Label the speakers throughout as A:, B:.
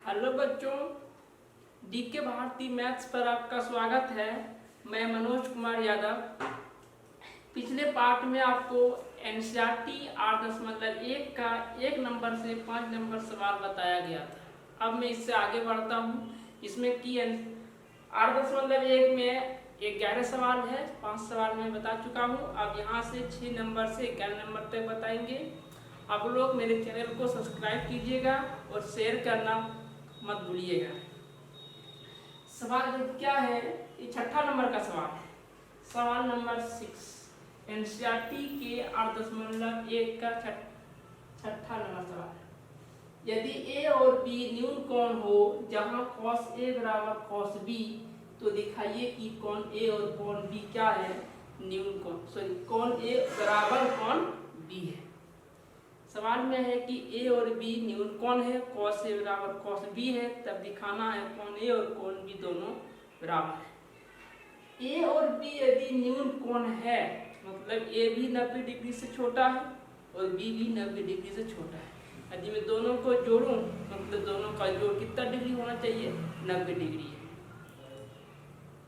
A: Hello बच्चों, DK Bharti maths पर आपका स्वागत है। मैं मनोज कुमार यादव। पिछले पार्ट में आपको एनसीईआरटी 8.1 का 1 नंबर से 5 नंबर सवाल बताया गया था। अब मैं इससे आगे बढ़ता हूँ। इसमें की 8.1 में 11 सवाल है, 5 सवाल मैं बता चुका हूँ। अब यहाँ से 6 नंबर से 11 नंबर तक बताएंगे। आप लोग मेरे चैनल को सब्सक्राइब कीजिएगा और शेयर करना मत भूलिएगा। सवाल क्या है, ये 6ठा नंबर का सवाल है। सवाल नंबर 6 एनसीईआरटी के 8.1 का 6ठा नंबर सवाल है। यदि ए और बी न्यून कोण हो जहां cos A बराबर cos B, तो दिखाइए कि कोण A और कोण B क्या है। न्यून कोण कोण A बराबर कोण B है। सवाल में है कि A और B न्यून कोण है, cos A बराबर cos B है, तब दिखाना है कोण A और कोण B दोनों बराबर है। A और B यदि न्यून कोण है मतलब A भी 90 डिग्री से छोटा है और B भी 90 डिग्री से छोटा है। यदि मैं दोनों को जोड़ूं मतलब दोनों का जोड़ कितना डिग्री होना चाहिए, 90 डिग्री है।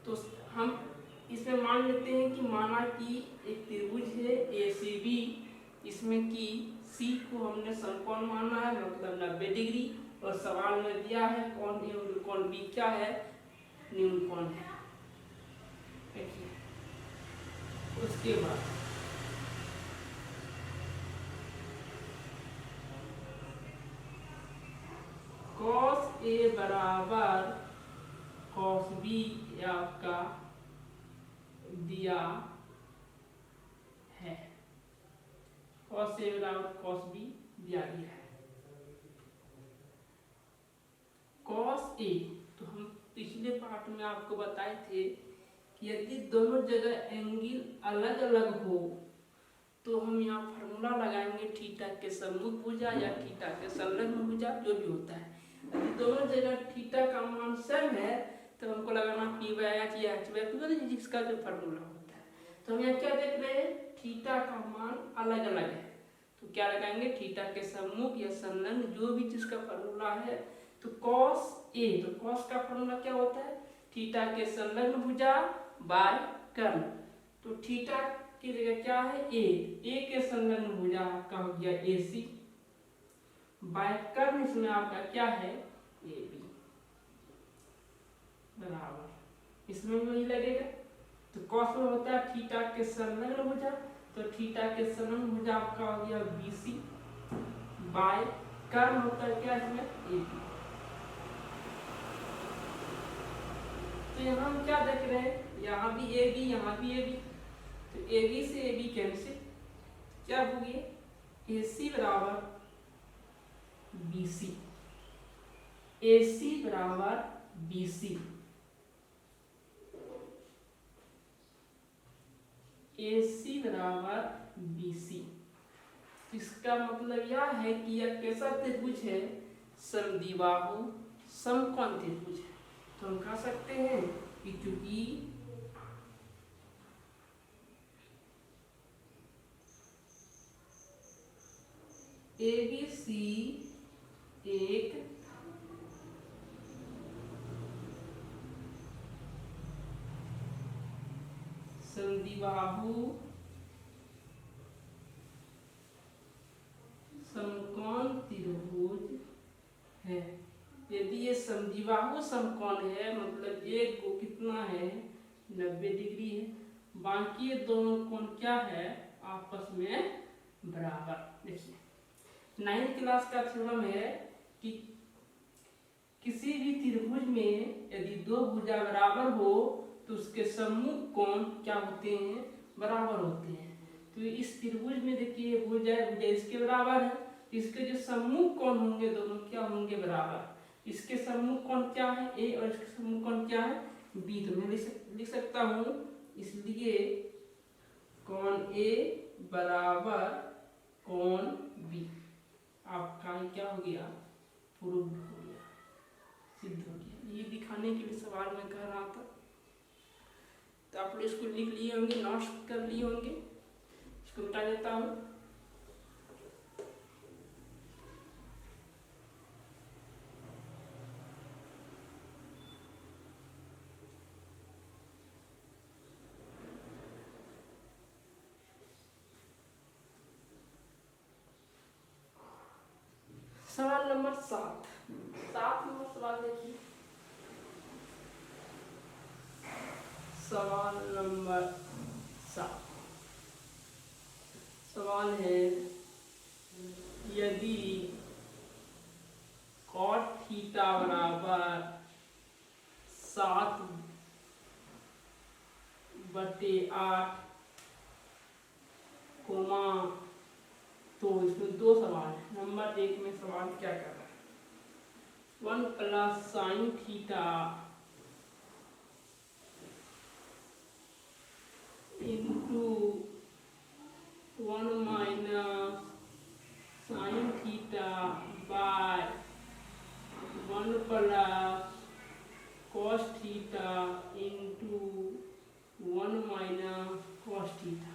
A: तो हम इसमें मान लेते हैं कि माना कि एक त्रिभुज है ACB, इसमें कि C को हमने समकोण माना है मतलब 90 डिग्री, और सवाल में दिया है कोण A और कोण B क्या है, न्यून कोण है। देखिए उसके बाद cos A बराबर cos B आपका दिया है। cos A बराबर cos B दिया गया है। cos A तो हम पिछले पार्ट में आपको बताए थे कि यदि दोनों जगह एंगल अलग अलग हो तो हम यहाँ फार्मूला लगाएंगे थीटा के सम्मुख भुजा या थीटा के संलग्न भुजा, जो भी होता है। यदि दोनों जगह थीटा का मान सेम है तो हमको लगाना P/H या H/2, जिसका जो फार्मूला होता है। तो हम यहाँ क्या देख रहे हैं, थीटा का मान अलग अलग है, तो क्या लगाएंगे थीटा के सम्मुख या संलग्न, जो भी जिसका फार्मूला है। तो cos A, तो cos का फार्मूला क्या होता है, थीटा के संलग्न भुजा बाय कर्ण। तो थीटा की जगह क्या है A के संलग्न भुजा का हो गया AC बाय कर्ण, इसमें आपका क्या है AB बराबर, इसमें वही लगेगा। तो cos में होता है थीटा के संलग्न भुजा, तो थीटा के संलग्न भुजा आपका हो गया BC बाय कर्ण होता है क्या इसमें AB। तो यहाँ हम क्या देख रहे हैं, यहाँ भी AB यहाँ भी AB, तो AB से AB कैंसिल, क्या हो गया AC बराबर BC, AC बराबर BC, AC बराबर BC। इसका मतलब यह है कि यह कैसा त्रिभुज है, समद्विबाहु समकोण त्रिभुज है। तो हम कह सकते हैं कि चूंकि ABC एक समद्विबाहु समकोण त्रिभुज है। यदि ये समद्विबाहु समकोण है मतलब एक को कितना है 90 डिग्री है, बाकी दोनों कोण क्या है आपस में बराबर। देखिए 9th क्लास का थ्योरम है कि किसी भी त्रिभुज में यदि दो भुजा बराबर हो तो उसके सम्मुख कोण क्या होते हैं, बराबर होते हैं। तो इस त्रिभुज में देखिए भुजा इसके बराबर है, तो इसके जो सम्मुख कोण होंगे दोनों क्या होंगे बराबर। इसके सम्मुख कोण क्या है A और इसके सम्मुख कोण क्या है B, तो मैं लिख सकता हूँ, इसलिए कोण A बराबर कोण B आपका क्या हो गया, प्रूव हो गया, सिद्ध हो गया। ये दिखाने के लिए सवाल में कह रहा था। तो आप लोग इसको लिख लिए होंगे, नोट्स कर लिए होंगे, इसको मिटा देता हूँ। नंबर 7 नंबर सवाल देखिए। सवाल नंबर 7 सवाल है यदि cot थीटा बराबर 7/8 कोमा, तो इसमें दो सवाल है। नंबर 1 में सवाल क्या कर रहा है, 1 plus sine theta into 1 minus sine theta by 1 plus cos theta into 1 minus cos theta.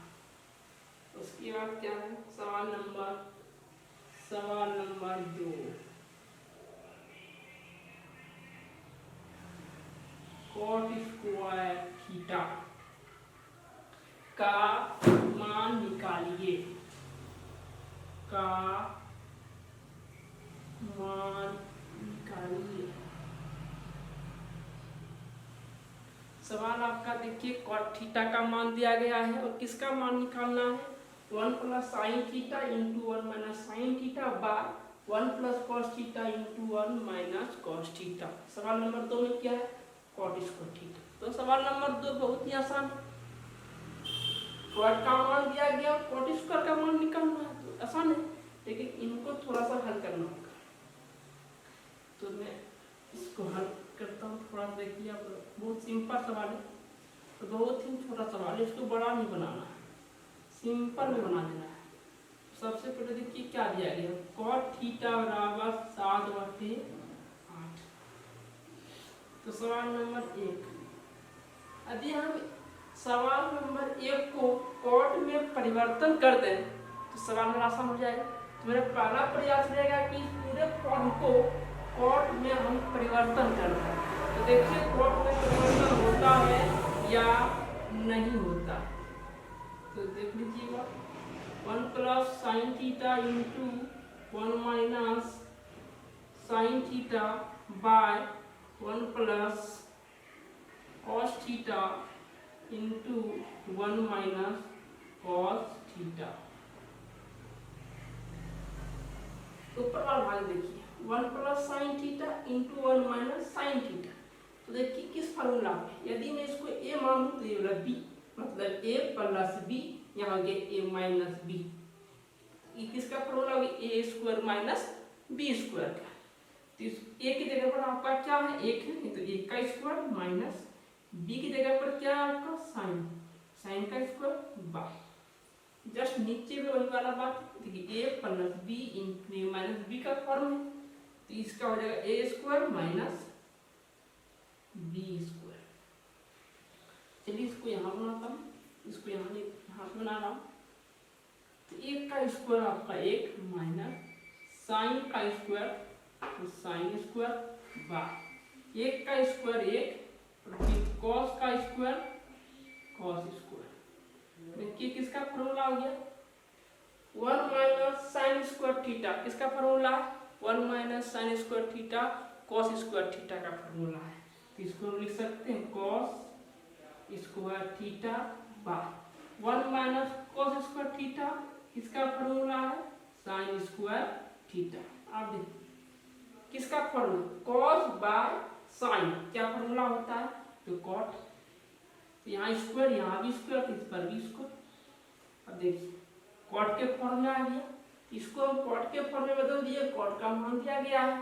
A: उसके बाद क्या है सवाल नंबर 2, कॉट स्क्वायर थीटा का मान निकालिए, सवाल आपका देखिए कॉट थीटा का मान दिया गया है और किसका मान निकालना है, 1 plus sine theta into 1 minus sine theta by 1 plus cos theta into 1 minus cos theta. सवाल नंबर 2 में क्या है, कॉट स्क्वायर थीटा। तो सवाल नंबर 2 बहुत ही आसान, कॉट का मान दिया गया, कॉट स्क्वायर का मान निकालना है, तो आसान है, लेकिन इनको थोड़ा सा हल करना होगा। तो मैं इसको हल करता हूँ, थोड़ा देखिए आप, बहुत सिंपल सवाल है, तो बहुत ही छोटा सवाल है, इसको बड़ा नहीं बनाना है, सिंपल में बना देना है। सबसे पहले देखिए क्या दिया गया, कॉट थीटा बराबर 7/8। तो सवाल नंबर 1, यदि हम सवाल नंबर 1 को कॉट में परिवर्तन कर दें तो सवाल में आसान हो जाएगा। तो मेरा पहला प्रयास रहेगा कि पूरे फॉर्म को कॉट में हम परिवर्तन कर दें। तो देखिए कॉट में परिवर्तन होता है या नहीं होता, तो देख लीजिएगा, 1 plus sine theta into 1 minus sine theta by 1 plus cos theta into 1 minus cos theta. ऊपर वाला भाग देखिए, 1 plus sine theta into 1 minus sine theta. तो देखिए किस फार्मूला में, यदि मैं इसको a मानूं तो ये वाला b, मतलब a प्लस b, यहाँ गया a माइनस b, ये किसका फार्मूला होगा, a square minus b square का। तो इस a की जगह पर आपका क्या है, 1 है, तो 1 का स्क्वायर माइनस b की जगह पर क्या है आपका साइन का स्क्वायर बाय, जस्ट नीचे में वही वाला बात, देखिए a plus b into a minus b का फॉर्म है, तो इसका हो जाएगा a square minus b square. चलिए इसको यहाँ बनाता हूँ, इसको यहाँ बना रहा हूँ। तो 1 का स्क्वायर आपका 1 माइनस साइन का स्क्वायर, तो साइन स्क्वायर बाय 1 का स्क्वायर 1, कॉस का स्क्वायर कॉस स्क्वायर। देखिए किसका फॉर्मूला हो गया, 1 माइनस साइन स्क्वायर थीटा, किसका formula, 1 minus sine square theta cos square theta का फॉर्मूला है। तो इसको हम लिख सकते हैं cos square theta by 1 minus cos square theta, किसका फॉर्मूला है, साइन स्क्वायर थीटा। आप देखिए किसका फॉर्मूला, कॉस बाय साइन, क्या फॉर्मूला होता है, तो कॉट, यहाँ स्क्वायर यहाँ भी स्क्वायर, इस पर भी स्क्वायर। अब देखिए कॉट के फॉर्म में आ गया, इसको हम कॉट के फॉर्म में बदल दिए, कॉट का मान दिया गया है,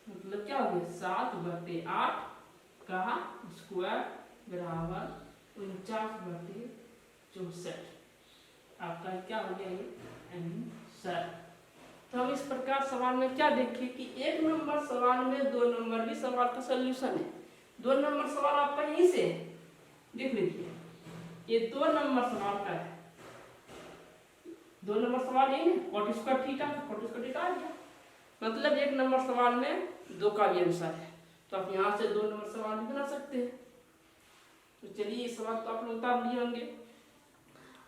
A: मतलब क्या हो गया 7/8 का स्क्वायर बराबर 49/64। आपका क्या हो गया ये आंसर। तो हम इस प्रकार सवाल में क्या देखें कि 1 नंबर सवाल में 2 नंबर भी सवाल का सोल्यूशन है। 2 नंबर सवाल आपका यहीं से देख लीजिए, ये 2 नंबर सवाल का है, 2 नंबर सवाल ये ना, cot square theta, cot square theta आ गया, मतलब 1 नंबर सवाल में 2 का भी आंसर है। तो आप यहाँ से 2 नंबर सवाल भी बना सकते हैं। तो चलिए ये सवाल तो आप लोग उतार लिए होंगे।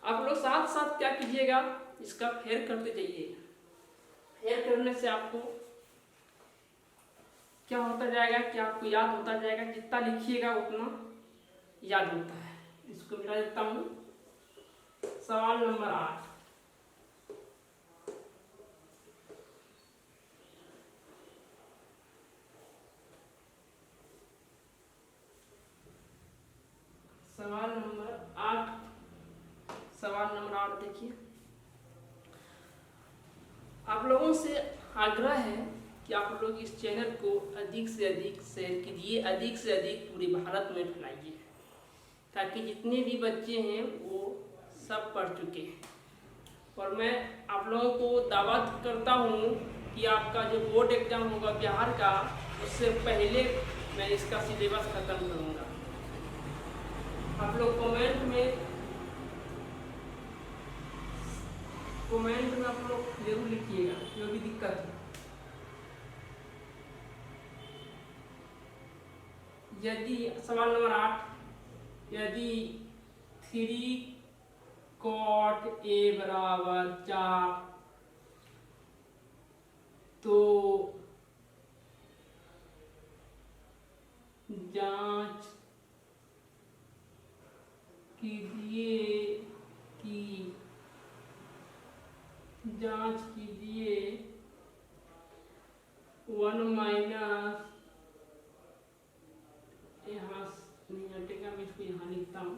A: आप लोग साथ साथ क्या कीजिएगा, इसका फेयर करते जाइए, फेयर करने से आपको क्या होता जाएगा कि आपको याद होता जाएगा, जितना लिखिएगा उतना याद होता है। इसको मिटा देता हूँ। सवाल नंबर 8, सवाल नंबर 8 देखिए। आप लोगों से आग्रह है कि आप लोग इस चैनल को अधिक से अधिक शेयर कीजिए, अधिक से अधिक पूरे भारत में फैलाइए, ताकि जितने भी बच्चे हैं वो सब पढ़ चुके हैं। और मैं आप लोगों को दावा करता हूँ कि आपका जो बोर्ड एग्जाम होगा बिहार का, उससे पहले मैं इसका सिलेबस खत्म करूँगा। आप लोग कमेंट में आप लोग जरूर लिखिएगा जो भी दिक्कत है। यदि सवाल नंबर 8, यदि 3 cot A बराबर 4 तो जांच कीजिए कि 1 माइनस, यहाँ नहीं हटेगा, मैं इसको यहाँ लिखता हूँ।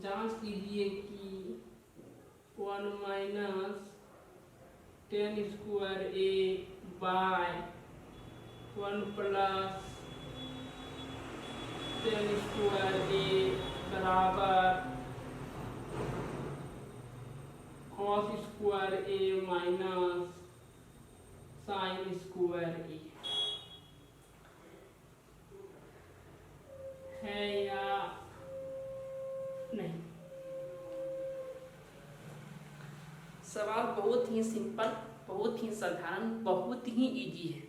A: जांच कीजिए कि 1 minus 10 square A by 1 plus 10 square A बराबर cos square A minus sine square A है या नहीं। सवाल बहुत ही सिंपल, बहुत ही साधारण, बहुत ही इजी है।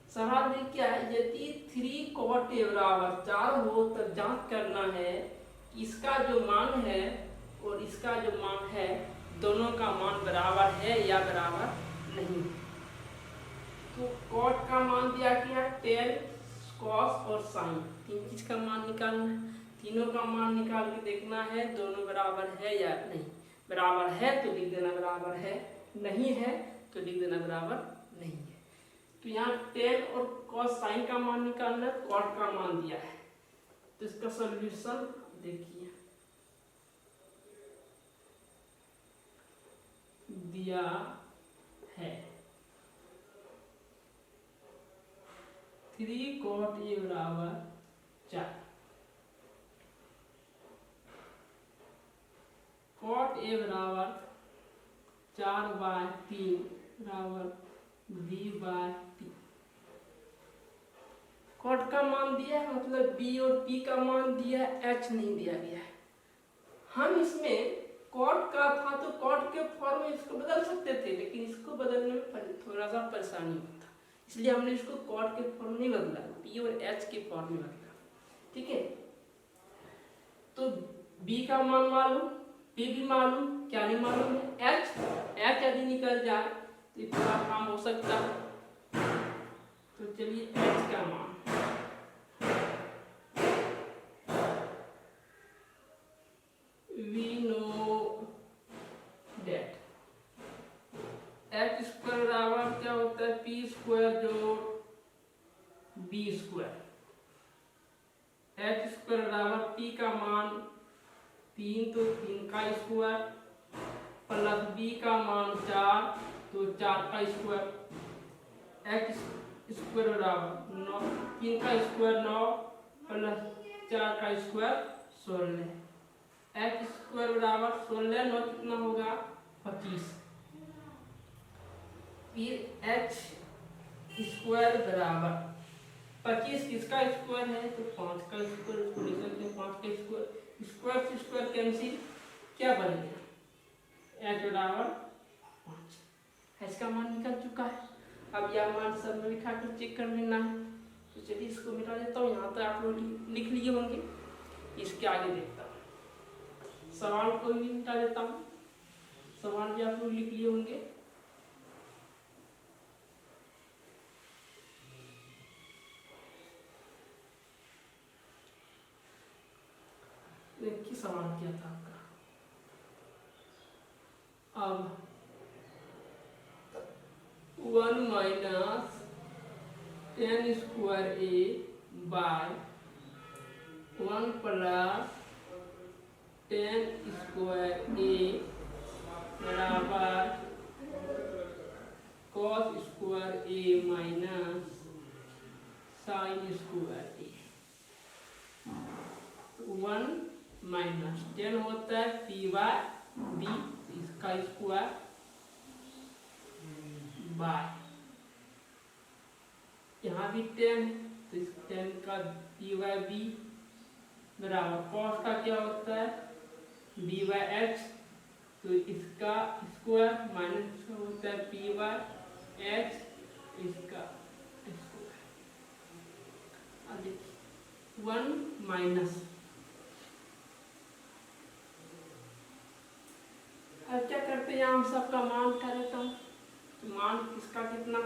A: सवाल में क्या है, यदि 3 cot A बराबर 4 हो तब जांच करना है कि इसका जो मान है और इसका जो मान है दोनों का मान बराबर है या बराबर नहीं। तो cot का मान दिया गया 10, cos और sin, 3 चीज का मान निकालना है। तीनों का मान निकाल के देखना है दोनों बराबर है या नहीं। बराबर है तो लिख देना बराबर है, नहीं है तो लिख देना बराबर नहीं है। तो यहाँ 10 और cos sin का मान निकालना है, cot का मान दिया है, तो इसका सॉल्यूशन देखिए दिया है। 3 cot A बराबर 4, cot A बराबर 4/3 बराबर b/t। cot का मान दिया है, मतलब b और t का मान दिया है, h नहीं दिया गया है। हम इसमें cot का था तो cot के फॉर्म में इसको बदल सकते थे, लेकिन इसको बदलने में थोड़ा सा परेशानी होता, इसलिए हमने इसको cot के फॉर्म नहीं बदला, p और h के फॉर्म में बदला। ठीक है, तो b का मान मालूम, p भी मालूम, क्या नहीं मालूम है, h यदि निकल जाए तो पूरा काम हो सकता है। तो चलिए h का मान we know that h square बराबर क्या होता है, p स्क्वायर जोड़ b स्क्वायर। h स्क्वायर बराबर p का मान 3 तो 3 का स्क्वायर प्लस b का मान 4 तो 4 का स्क्वायर। h स्क्वायर बराबर 9, 3 का स्क्वायर 9 प्लस 4 का स्क्वायर 16। h स्क्वायर बराबर 16, 9 कितना होगा 25। फिर h स्क्वायर बराबर 25 किसका स्क्वायर है तो 5 का स्क्वायर, इसको लिख सकते हैं 5 का स्क्वायर। स्क्वायर से स्क्वायर कैंसिल, क्या बन गया h बराबर 5। h का मान निकल चुका है। अब यह मान सब में लिखा कर चेक कर लेना है। तो चलिए इसको मिटा देता हूँ, यहाँ तक आप लोग लिख लिए होंगे, इसके आगे देखता हूँ। सवाल को भी मिटा देता हूँ, सवाल भी आप लोग लिख लिए होंगे। तो एक ही सवाल किया था आपका। अब 1 माइनस 10 स्क्वायर ए बाय 1 प्लस 10 स्क्वायर ए बराबर कॉस स्क्वायर ए माइनस साइन स्क्वायर ए। 1 माइनस 10 होता है पी बाय बी, इसका स्क्वायर बाय, यहाँ भी 10 तो इस 10 का पी बाय बी बराबर कॉस का क्या होता है बी बाय एच, तो इसका स्क्वायर माइनस होता है पी बाय एच, इसका स्क्वायर। अब देखिए 1 माइनस, अब क्या करते हैं हम सबका मान उठा लेता हूँ, तो मान इसका कितना,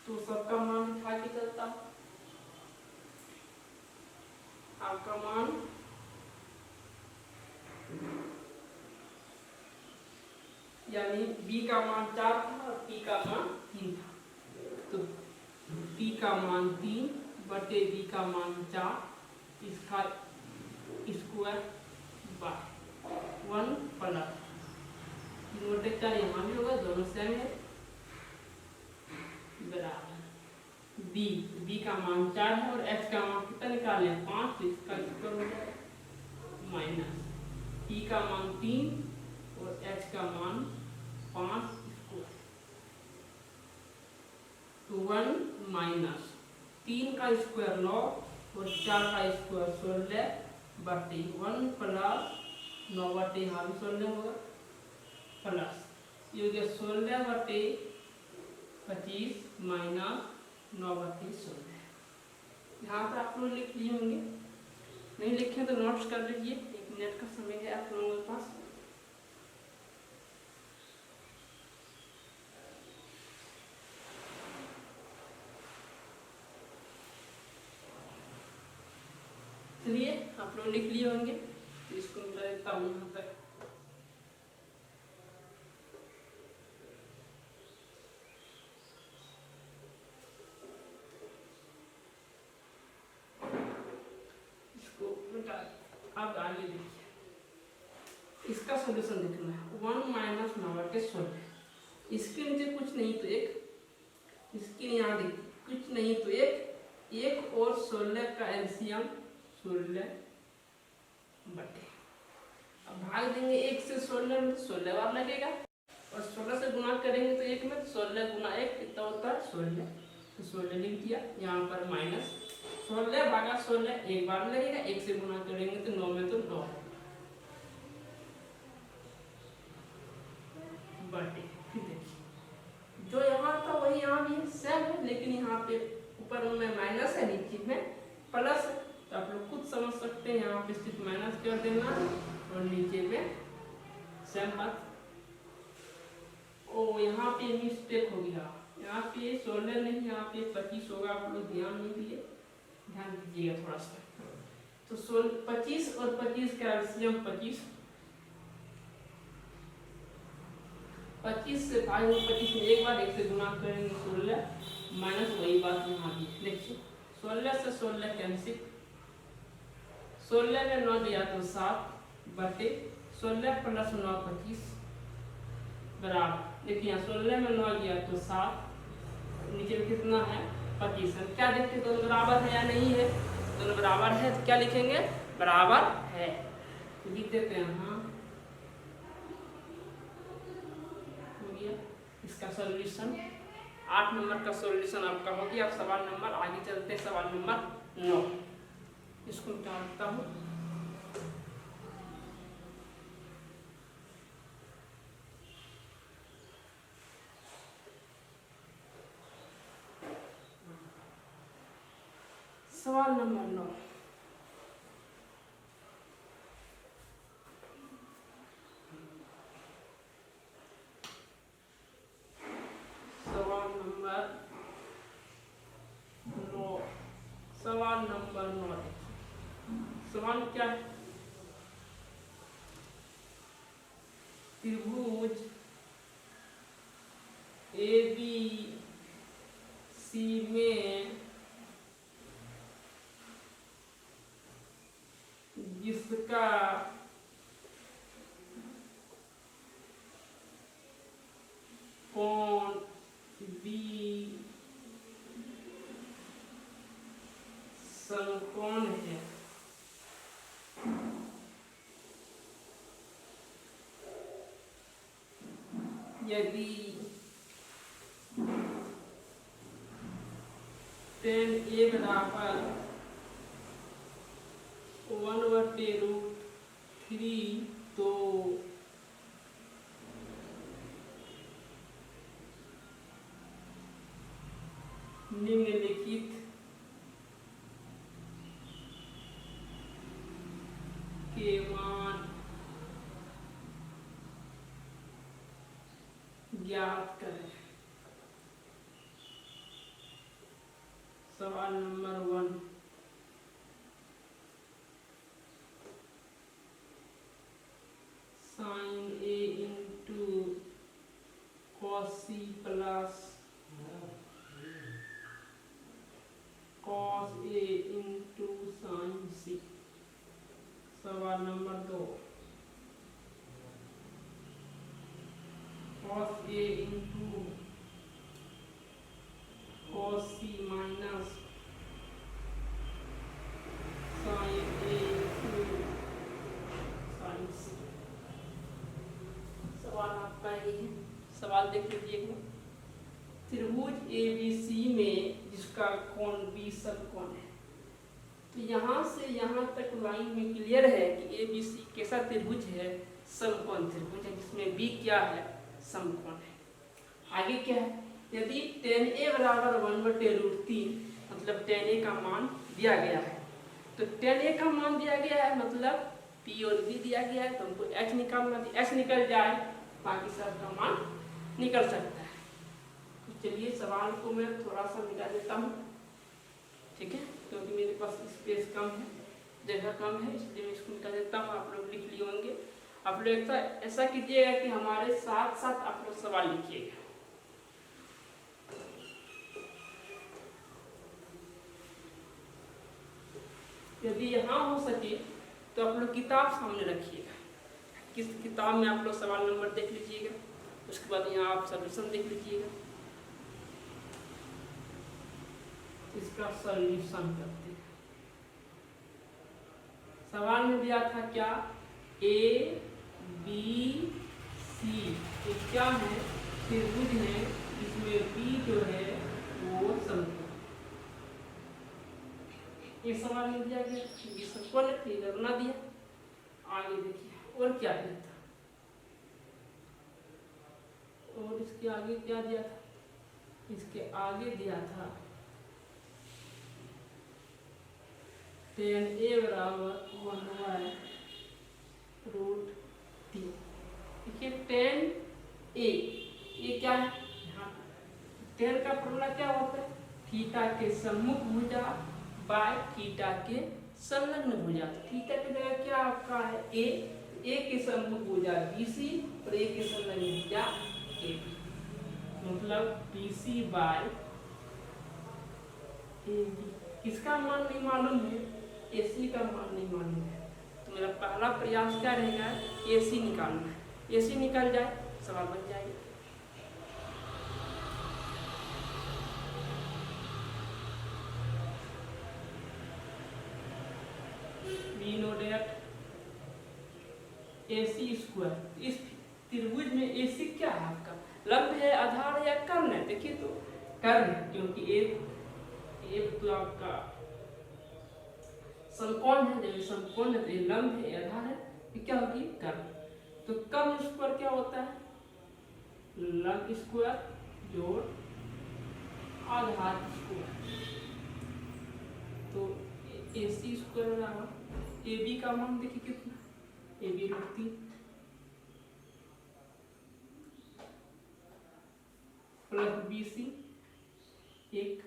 A: तो सबका मान उठा के चलता हूँ। आपका मान यानी b का मान 4 था और p का मान 3 था, तो p का मान 3 बटे b का मान 4, इसका स्क्वायर बाय 1 प्लस 3 बटे 4 यहाँ भी होगा, दोनों सेम है, बराबर b का मान 4 है और h का मान कितना निकाले 5, तो इसका स्क्वायर हो जाएगा माइनस p का मान 3 और h का मान 5 स्क्वायर, तो 1 माइनस 3 का स्क्वायर 9 और 4 का स्क्वायर 16 बटे 1 प्लस 9 बटे यहाँ भी 16 होगा प्लस ये हो गया 16 बटे 25 माइनस 9 बटे 16। यहाँ पर आप लोग लिख लिए होंगे, नहीं लिखे तो नोट्स कर लीजिए, 1 मिनट का समय है आप लोगों के पास। चलिए आप लोग लिख लिए होंगे, तो इसको मिला देता हूँ यहाँ तक। इसको मिटा, अब आगे देखिए, इसका सॉल्यूशन लिखना है 1 माइनस 9 बटे 16, इसके नीचे कुछ नहीं तो एक, इसके यहाँ देखिए कुछ नहीं तो एक और 16 का एलसीएम 16 बटे, अब भाग देंगे 1 से 16 में 16 बार लगेगा और 16 से गुना करेंगे तो 1 में 16 गुना 1 कितना होता है 16, तो 16 लिख दिया। यहाँ पर माइनस 16 भागा 16 एक बार लगेगा, 1 से गुना करेंगे तो 9 में तो 9 बटे, फिर देखिए जो यहाँ था वही यहाँ भी सेम है, लेकिन यहाँ पे ऊपर में माइनस है नीचे में प्लस है, तो आप लोग खुद समझ सकते हैं, यहाँ पे सिर्फ माइनस कर देना और नीचे में सेम बात। ओ यहाँ पे मिस्टेक हो गया, यहाँ पे 16 नहीं यहाँ पे 25 होगा, आप लोग ध्यान नहीं दिए, ध्यान दीजिएगा थोड़ा सा। तो 25 और 25 का एलसीएम 25 से भाग 25 में एक बार 1 से गुना करेंगे 16 माइनस वही बात यहाँ भी देखिए 16 से 16 कैंसिल, 16 में 9 दिया तो 7 बटे 16 प्लस 9 25 बराबर, देखिए यहाँ 16 में 9 दिया तो 7, नीचे में कितना है 25, हम क्या देखते हैं दोनों बराबर है या नहीं है, दोनों बराबर है तो क्या लिखेंगे बराबर है, तो लिख देते हैं हाँ हो गया। इसका सॉल्यूशन 8 नंबर का सॉल्यूशन आपका हो गया। अब सवाल नंबर आगे चलते हैं, सवाल नंबर 9, इसको निकालता हूँ। सवाल नंबर 9, सवाल नंबर 9 सवाल क्या है, त्रिभुज ABC में जिसका कोण B समकोण है, यदि tan A बराबर 1/√3 तो निम्नलिखित के मान ज्ञात करें। सवाल number 1, sin A into cos C plus cos A into sin C। सवाल number 2, cos A into cos C minus sin A into sin C। सवाल आपका ये है, सवाल देख लीजिएगा। त्रिभुज ABC में जिसका कोण B समकोण है, तो यहाँ से यहाँ तक लाइन में क्लियर है कि ABC कैसा त्रिभुज है, समकोण त्रिभुज है, जिसमें B क्या है, समकोण है। आगे क्या है, यदि tan A बराबर 1/√3 मतलब tan A का मान दिया गया है, तो tan A का मान दिया गया है मतलब P और B दिया गया है, तो हमको H निकालना थी। H निकल जाए बाकी सब का मान निकल सकता है। तो चलिए सवाल को मैं थोड़ा सा मिटा देता हूँ, ठीक है, क्योंकि मेरे पास स्पेस कम है, जगह कम है, इसलिए मैं इसको मिटा देता हूँ। आप लोग लिख लिए होंगे। आप लोग ऐसा कीजिएगा कि हमारे साथ साथ आप लोग सवाल लिखिएगा। यदि यहाँ हो सके तो आप लोग किताब सामने रखिएगा, किस किताब में आप लोग सवाल नंबर देख लीजिएगा, उसके बाद यहाँ आप सॉल्यूशन देख लीजिएगा। इसका सॉल्यूशन करते हैं। सवाल में दिया था क्या, ABC तो क्या है, त्रिभुज है, इसमें B जो है वो समकोण। ये सवाल में दिया गया B समकोण है, फिगर बना दिया। आगे देखिए और क्या दिया था, और इसके आगे क्या दिया था, इसके आगे दिया था tan A बराबर 1/√3। देखिए tan A ये क्या है, यहाँ tan का फॉर्मूला क्या होता है, थीटा के सम्मुख भुजा बाय थीटा के संलग्न भुजा। थीटा की जगह क्या आपका है A के सम्मुख भुजा BC और A के संलग्न भुजा AB, मतलब BC बाय AB। किसका मान नहीं मालूम है, AC का मान नहीं मालूम है, तो मेरा पहला प्रयास क्या रहेगा, AC निकालना है। AC निकल जाए सवाल बन जाएगा। We know that AC square, इस त्रिभुज में AC क्या है आपका, लंब है, आधार है या कर्ण है। देखिए तो कर्ण है, क्योंकि एक तो आपका समकोण है, जब समकोण है तो ये लंब है, आधार है, ये क्या होगी, कर्ण। तो कर्ण स्क्वायर क्या होता है, लंब स्क्वायर जोड़ आधार स्क्वायर। तो AC स्क्वायर बराबर AB का मान देखिए कितना, AB √3 प्लस BC 1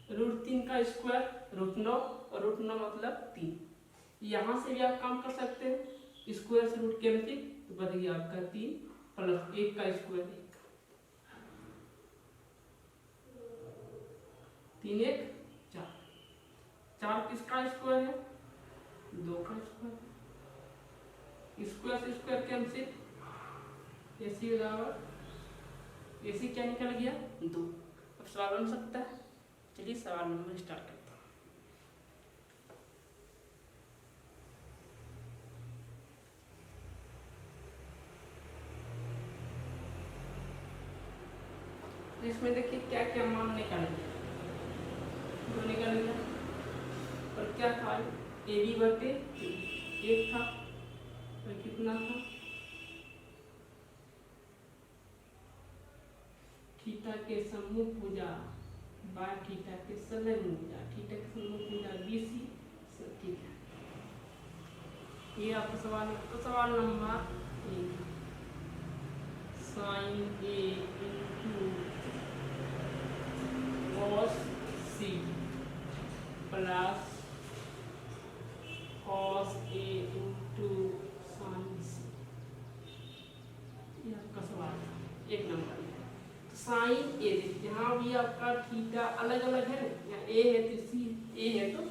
A: √3 का स्क्वायर √9 और √9 मतलब 3, यहाँ से भी आप काम कर सकते हैं, स्क्वायर से रूट कैंसिल, तो बच गया आपका 3 प्लस 1 का स्क्वायर, 3 1 4, 4 किसका स्क्वायर है, 2 का स्क्वायर, स्क्वायर से स्क्वायर कैंसिल, AC बराबर AC क्या निकल गया 2। अब सवाल बन सकता है। चलिए सवाल नंबर स्टार्ट करते हैं। इसमें देखिए क्या क्या मान निकल गया, दो निकल गया, और क्या था AB बटे 1 था, और कितना था थीटा के सम्मुख भुजा बाय थीटा के संलग्न भुजा, थीटा के सम्मुख भुजा BC, ठीक है। ये आपका सवाल है। तो सवाल number 1, sine A into cos C plus cos A into sine C, ये आपका सवाल है 1 नंबर। साइन ए, यहाँ भी आपका थीटा अलग अलग है ना, यहाँ ए है तो सी, ए है तो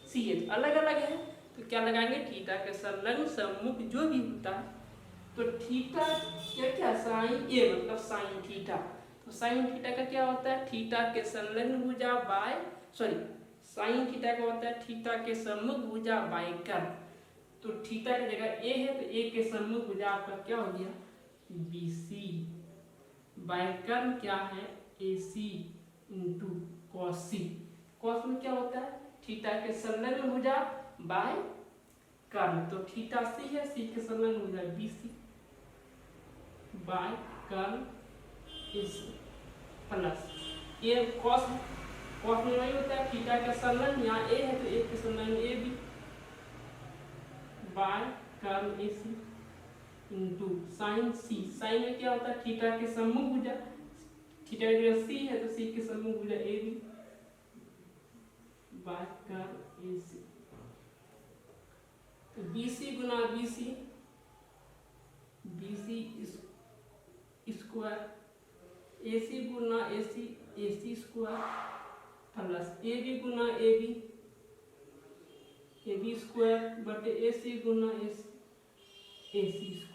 A: सी है, तो अलग अलग है, तो क्या लगाएंगे थीटा के संलग्न सम्मुख जो भी होता है, तो थीटा क्या क्या साइन ए मतलब साइन थीटा, तो साइन थीटा का क्या होता है थीटा के संलग्न भुजा बाय साइन थीटा का होता है थीटा के सम्मुख भुजा बाय कर्ण, तो थीटा की जगह ए है तो ए के सम्मुख भुजा आपका क्या हो गया BC बाय कर्ण क्या है AC into cos C। Cos में क्या होता है थीटा के संलग्न भुजा बाय कर्ण, तो थीटा C है, C के संलग्न भुजा BC बाय कर्ण AC प्लस ये कॉस में वही होता है थीटा के संलग्न, यहाँ A है तो A के संलग्न AB बाय कर्ण AC into sine C। Sine में क्या होता है थीटा के सम्मुख भुजा, थीटा की जगह C है तो C के सम्मुख भुजा AB बाय कर्ण AC, तो BC गुना BC, BC स्क्वायर, AC गुना AC, AC square plus AB गुना AB, AB स्क्वायर बटे AC गुना AC, AC स्क्वायर।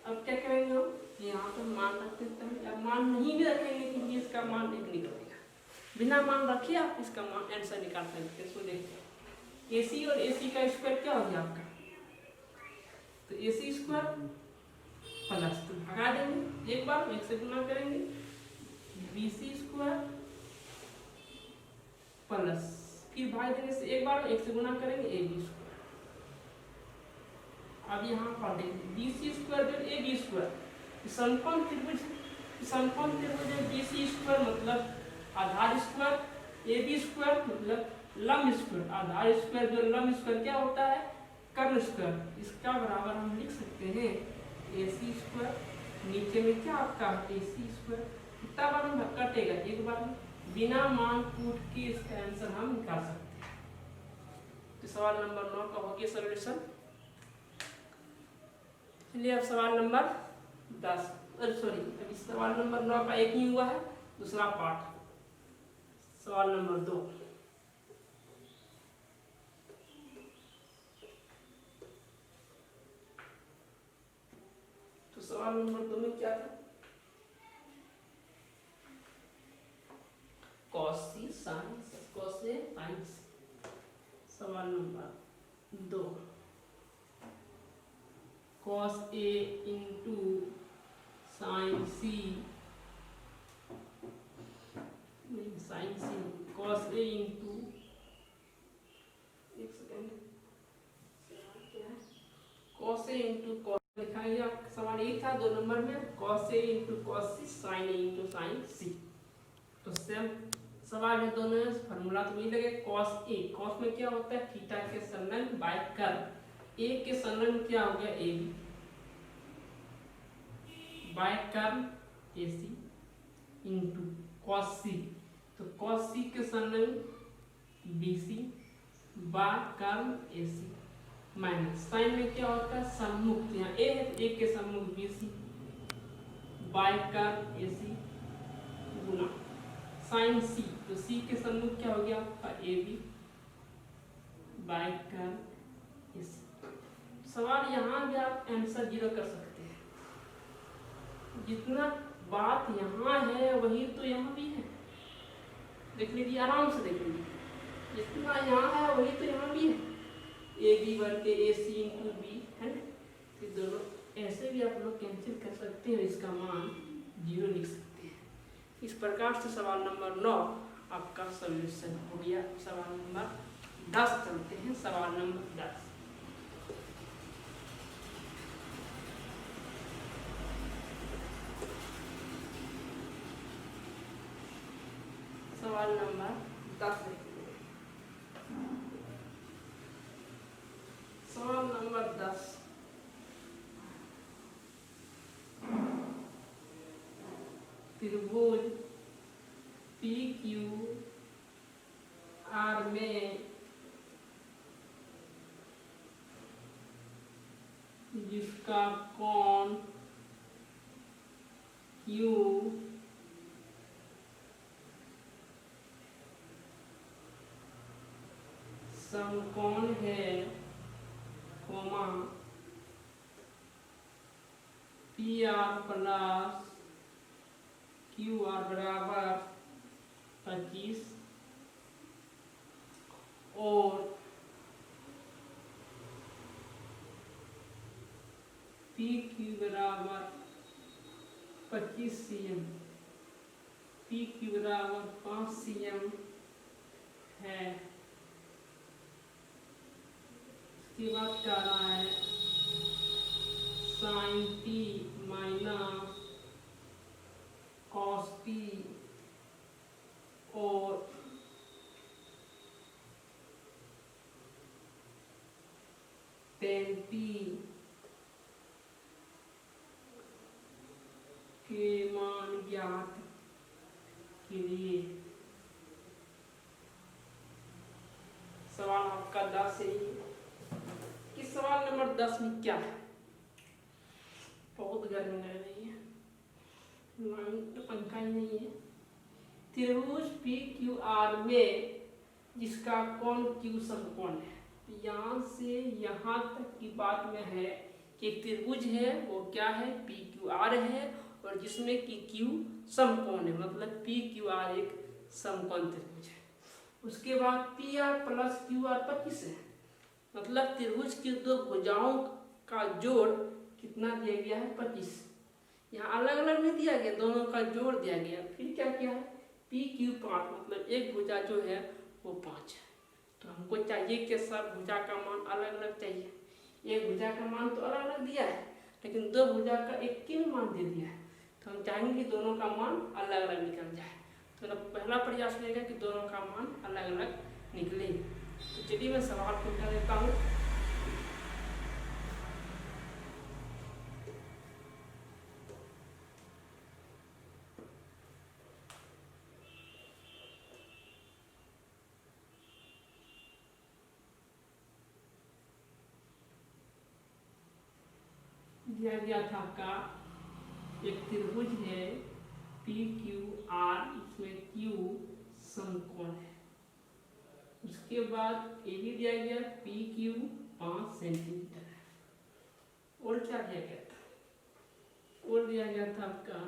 A: अब क्या करेंगे हम यहाँ पर मान रख देते हैं, या मान नहीं भी रखेंगे क्योंकि इसका मान 1 निकलेगा, बिना मान रखे आप इसका मान आंसर निकाल सकते हैं। इसको देखते हैं AC और AC का स्क्वायर क्या हो गया आपका, तो AC स्क्वायर प्लस तो भगा देंगे एक बार 1 से गुना करेंगे BC स्क्वायर प्लस फिर भाग देने से एक बार 1 से गुना करेंगे AB स्क्वायर। अब यहाँ पर देखिए BC स्क्वायर जो AB स्क्वायर, समकोण त्रिभुज BC स्क्वायर मतलब आधार स्क्वायर, AB स्क्वायर मतलब लंब स्क्वायर, आधार स्क्वायर जो लंब स्क्वायर क्या होता है कर्ण स्क्वायर, इसका बराबर हम लिख सकते हैं AC स्क्वायर, नीचे में क्या आपका AC स्क्वायर, कितना बार हम कटेगा एक बार में, बिना मान कूट के इसका आंसर हम निकाल सकते हैं। तो सवाल नंबर 9 का हो गया सॉल्यूशन। चलिए अब सवाल नंबर 10, अभी सवाल नंबर 9 का एक ही हुआ है, दूसरा पार्ट सवाल नंबर 2। तो सवाल नंबर 2 में क्या था cos C sin cos A sin C। सवाल number 2 cos A into sine C, sine C cos A into, एक second, cos A into cos लिखा है, सवाल एक था 2 नंबर में cos A into cos C sin A into sin C, तो same सवाल है दोनों में, फॉर्मूला तो वही लगे cos A, cos में क्या होता है थीटा के संलग्न बाय कर्ण, A के संलग्न क्या हो गया AB बाय कर्ण AC इंटू cos C, तो cos C के संलग्न BC बाय कर्ल AC माइनस साइन में क्या होता है सम्मुख, यहाँ ए है तो ए के सम्मुख BC बाय कर्ल AC गुना साइन C, तो C के सम्मुख क्या हो गया आपका AB बाय कर्ल AC। सवाल यहाँ भी आप आंसर 0 कर सकते हैं, जितना बात यहाँ है वही तो यहाँ भी है, देख लीजिए आराम से देख लीजिए, जितना यहाँ है वही तो यहाँ भी है, AB बटे AC इंटू B है ना, तो दोनों ऐसे भी आप लोग कैंसिल कर सकते हैं, इसका मान 0 लिख सकते हैं। इस प्रकार से सवाल नंबर 9 आपका सॉल्यूशन हो गया। सवाल नंबर 10 चलते हैं, सवाल नंबर 10। सवाल नंबर 10 देखिए, सवाल नंबर 10 त्रिभुज PQR में जिसका कोण Q समकोण है, कोमा PR प्लस QR बराबर 25 और PQ बराबर 25 cm, PQ बराबर 5 cm है। इसके बाद क्या आ रहा है sine T minus cos T और टेन T के मान ज्ञात कीजिए। सवाल आपका 10 है कि सवाल नंबर 10 में क्या है, बहुत गर्मी लग रही है, तो पंखा ही नहीं है। त्रिभुज PQR में जिसका कोण Q समकोण है, यहाँ से यहाँ तक की बात में है कि त्रिभुज है वो क्या है PQR है, और जिसमें कि Q समकोण है, मतलब PQR एक समकोण त्रिभुज है। उसके बाद PR प्लस QR 25 है, मतलब त्रिभुज की दो भुजाओं का जोड़ कितना दिया गया है 25। यहाँ अलग अलग नहीं दिया गया, दोनों का जोड़ दिया गया। फिर क्या किया है PQ 5, मतलब एक भुजा जो है वो 5 है। तो हमको चाहिए कि सब भुजा का मान अलग अलग चाहिए, एक भुजा का मान तो अलग अलग दिया है लेकिन दो भुजा का एक ही मान दे दिया है, तो हम चाहेंगे कि दोनों का मान अलग अलग निकल जाए। तो पहला प्रयास रहेगा कि दोनों का मान अलग अलग निकले। तो चलिए मैं सवाल को कर देता हूँ। दिया गया था आपका एक त्रिभुज है PQR, इसमें Q समकोण है। उसके बाद ये भी दिया गया PQ 5 सेंटीमीटर है। और क्या दिया गया था, और दिया गया था आपका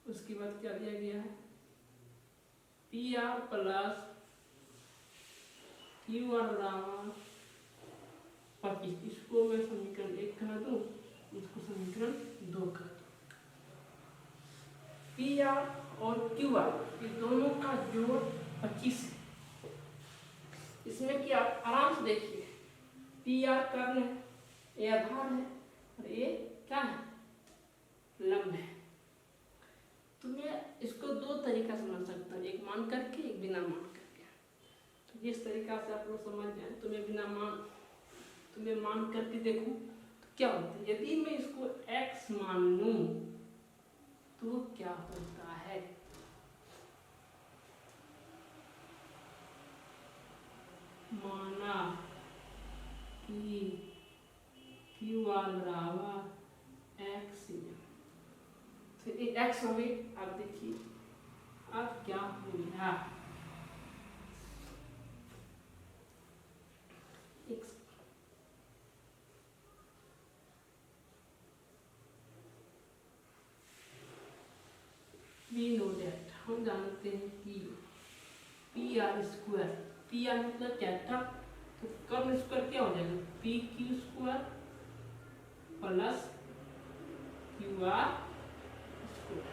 A: उसके बाद क्या दिया गया है PR प्लस QR बराबर 25। इसको मैं समीकरण 1 कर दूं, इसको समीकरण 2 कर दूं। PR और QR ये दोनों का जोड़ 25 है। इसमें कि आप आराम से देखिए, PR कर्ण है, ये आधार है और ये क्या है लंब है। तो मैं इसको दो तरीका समझ सकता हूँ, एक मान करके एक बिना मान करके। तो जिस तरीका से आप लोग समझ जाए, तो मैं बिना मान तो मैं मान करके देखूं तो क्या होता है। यदि मैं इसको x मान लूं तो क्या होता है? माना कि क्यू आर बराबर एक्स, तो ये एक्स हो गई। अब देखिए अब क्या हो गया, वी नो दैट, हम जानते हैं कि P R square, P are मतलब क्या था, तो कर्ल स्क्वायर क्या हो जाएगा, P Q square plus Q R square.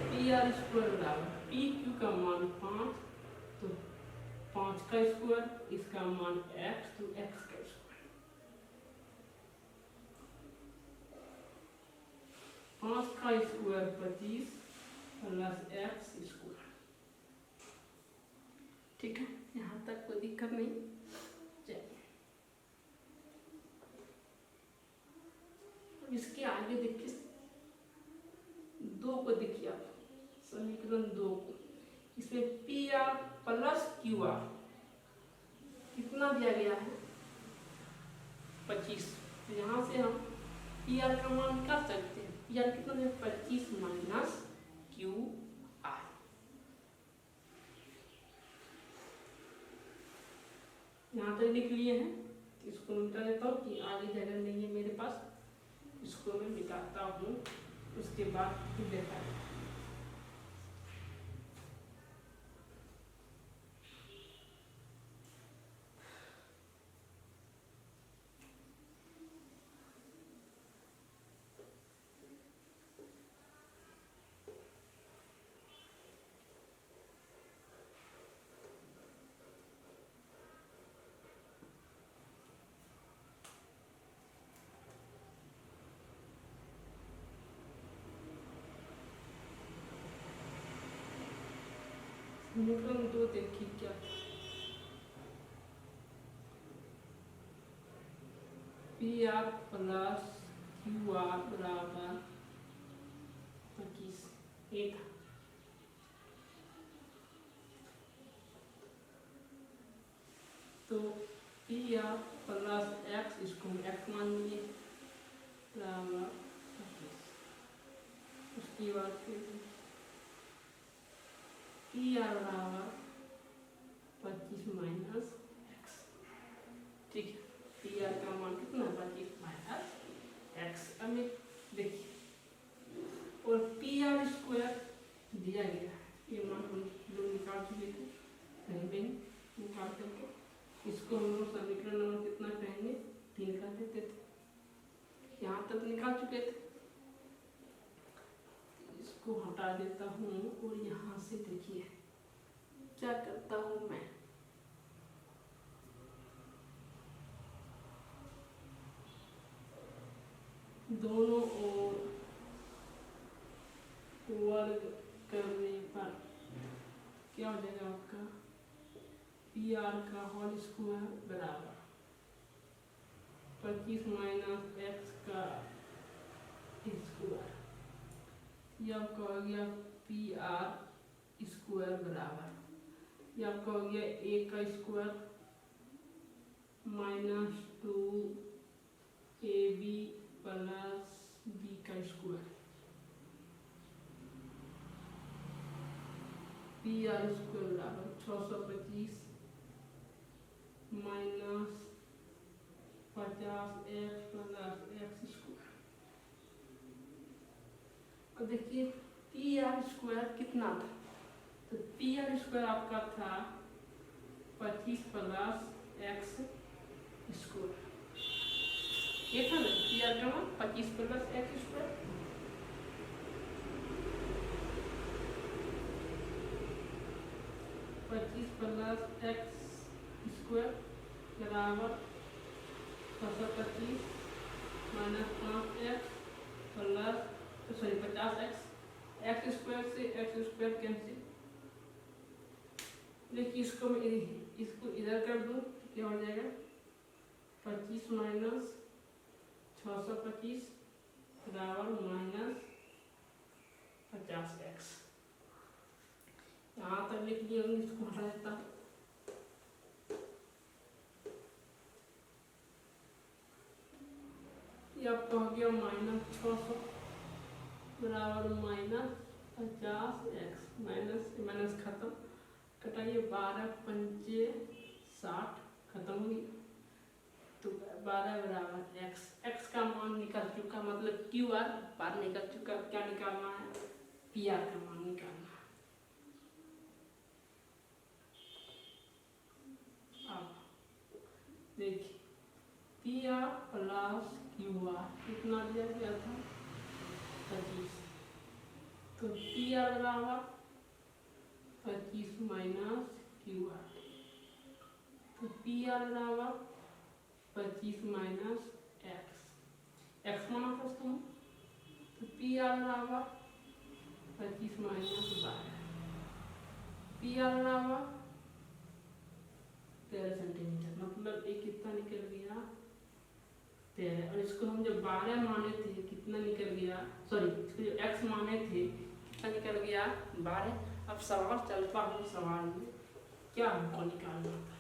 A: P R square बराबर पी क्यू का मान 5, तो 5 का स्क्वायर, इसका मान एक्स, तो एक्स का स्क्वायर। 5 का स्क्वायर 25 प्लस एक्स स्क्वायर। ठीक है, यहाँ तक कोई दिक्कत नहीं। चलिए इसके आगे देखिए, 2 को देखिए आप, समीकरण 2 को, इसमें P R plus Q R कितना दिया गया है, 25। तो यहाँ से हम पी आर का मान कर सकते हैं, पी आर कितना है, 25 माइनस क्यू आर। यहाँ तक लिख लिए हैं, इसको मिटा देता हूँ कि आगे जगह नहीं है मेरे पास, इसको मैं मिटाता हूँ, उसके बाद फिर देखा है। समीकरण 2 देखिए क्या, P R plus Q R बराबर 25, एक। तो पी आर प्लस एक्स, इसको एक्स मान लीजिए बराबर 25। उसके बाद फिर पी आर बराबर 25 माइनस एक्स। ठीक है, पी आर का मान कितना, 25 माइनस एक्स। अब देखिए, और पी आर स्क्वायर दिया गया, ये मान हम लोग निकाल चुके थे, कहीं पे निकाल करके इसको हम लोग समीकरण नंबर कितना कहेंगे, 3 का देते थे, यहाँ तक निकाल चुके थे। इसको हटा देता हूँ और यहाँ से देखिए क्या करता हूँ मैं, दोनों ओर वर्ग करने पर क्या हो जाएगा आपका, पी आर का होल स्क्वायर बराबर 25 माइनस एक्स का स्क्वायर। ये आपका हो गया पी आर स्क्वायर बराबर, ये आपका हो गया ए का square minus 2 A B plus B का स्क्वायर। पी आर स्क्वायर बराबर 625 minus 50 X plus X square. और देखिए पी आर स्क्वायर कितना था, तो पी आर स्क्वायर आपका था 25 प्लस एक्स स्क्वायर, ये था ना पी आर का मान 25 plus X square. Plus X square बराबर 625 minus 5x plus 50x, x square से एक्स स्क्वायर कैंसिल। देखिए इसको मैं इसको इधर कर दूँ, क्या हो जाएगा 25 माइनस 625 बराबर माइनस 50x। यहाँ तक लिख लिए होंगे, इसको हटा देता हूँ। आपका हो गया माइनस 600 बराबर माइनस 50x। माइनस माइनस खत्म, कटाइए 12 पंचे 60, खत्म हुई। तो 12 बराबर x। x का मान निकल चुका, मतलब क्यू आर बार निकल चुका। क्या निकालना है? पी आर का मान निकालना है। अब देखिए P R plus Q R कितना दिया गया था? 25। तो पी आर बराबर 25 माइनस क्यू आर। तो पी आर बराबर 25 माइनस एक्स माना था उसको। तो पी आर बराबर 25 माइनस 12। पी आर बराबर 13 सेंटीमीटर, मतलब ये कितना निकल गया? 13। और इसको हम जो 12 माने थे कितना निकल गया? सॉरी, इसको जो x माने थे कितना निकल गया? 12। अब सवाल चलता हूँ, सवाल में क्या हमको निकालना था?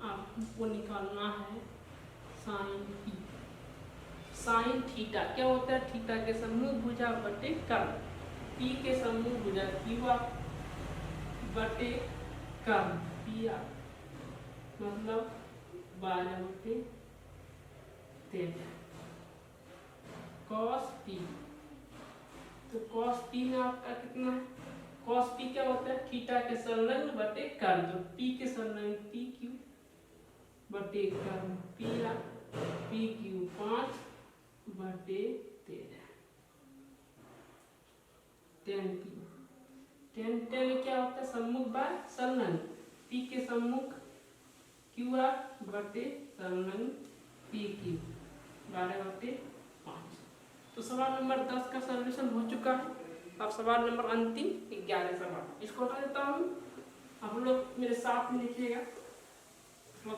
A: आपको निकालना है साइन थीटा। साइन थीटा क्या होता है? थीटा के समूह भुजा बटे कर्ण। पी के समूह भुजा क्यू आर बटे कर्ण पी आर, मतलब 12 बटे 13 कॉस पी। तो कॉस पी में आपका कितना है? कॉस पी क्या होता है? थीटा के संलग्न बटे कर्ण। तो पी के संलग्न पी क्यू बटे कर्ण पी आर, पी क्यू 5 बटे 13 10 क्यू। 10 क्या होता है? सम्मुख बाय संलग्न। पी के सम्मुख क्यू आर बटे संलग्न पी क्यू 12 बटे 5। तो सवाल नंबर 10 का सॉल्यूशन हो चुका है। अब सवाल नंबर अंतिम 11 सवाल, इसको हटा देता हूँ। आप लोग मेरे साथ में लिखिएगा, थोड़ा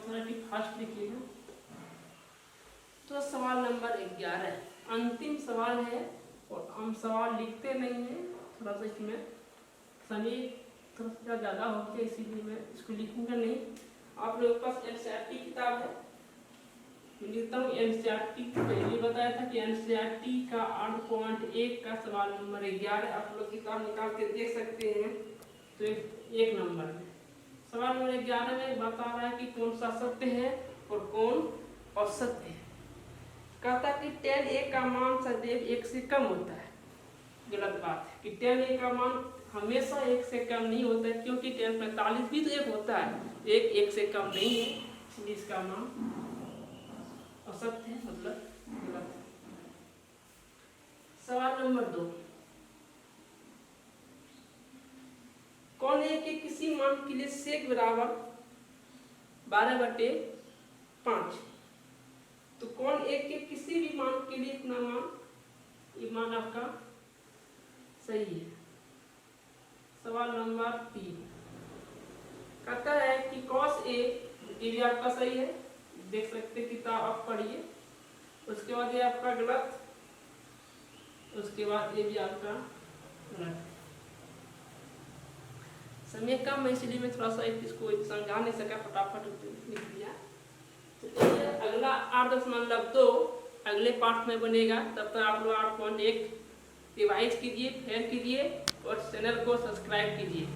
A: फास्ट लिखिएगा। तो सवाल नंबर 11 अंतिम सवाल है, और हम सवाल लिखते नहीं हैं, थोड़ा सा इसमें समय थोड़ा सा ज़्यादा हो गया, इसीलिए मैं इसको लिखूंगा नहीं। आप लोगों के पास एनसीईआरटी किताब है, लिखता हूँ एनसीईआरटी। पहले बताया था कि एनसीईआरटी का 8.1 का सवाल नंबर 11 आप लोग किताब निकाल के देख सकते हैं। तो 1 नंबर में सवाल नंबर 11 में बता रहा है कि कौन सा सत्य है और कौन असत्य है। कहता कि tan a का मान सदैव 1 से कम होता है। गलत बात है कि tan a का मान हमेशा 1 से कम नहीं होता है, क्योंकि tan 45 भी तो 1 होता है, 1 से कम नहीं है, इसलिए इसका मान असत्य है, मतलब गलत है। सवाल नंबर 2, कौन है कि किसी मान के लिए sec बराबर 12/5। तो कौन एक के किसी भी मान के लिए इतना मान, ये मान आपका सही है। सवाल नंबर 3 कहता है कि cos a, ये भी आपका सही है, देख सकते किताब आप पढ़िए। उसके बाद ये आपका गलत, उसके बाद ये भी आपका गलत। समय कम है इसलिए मैं थोड़ा सा इसको समझा नहीं सका, फटाफट लिख दिया। तो ये अगला 8.2 अगले पार्ट में बनेगा। तब तक आप लोग 8.1 रिवाइज कीजिए, फेयर कीजिए और चैनल को सब्सक्राइब कीजिए।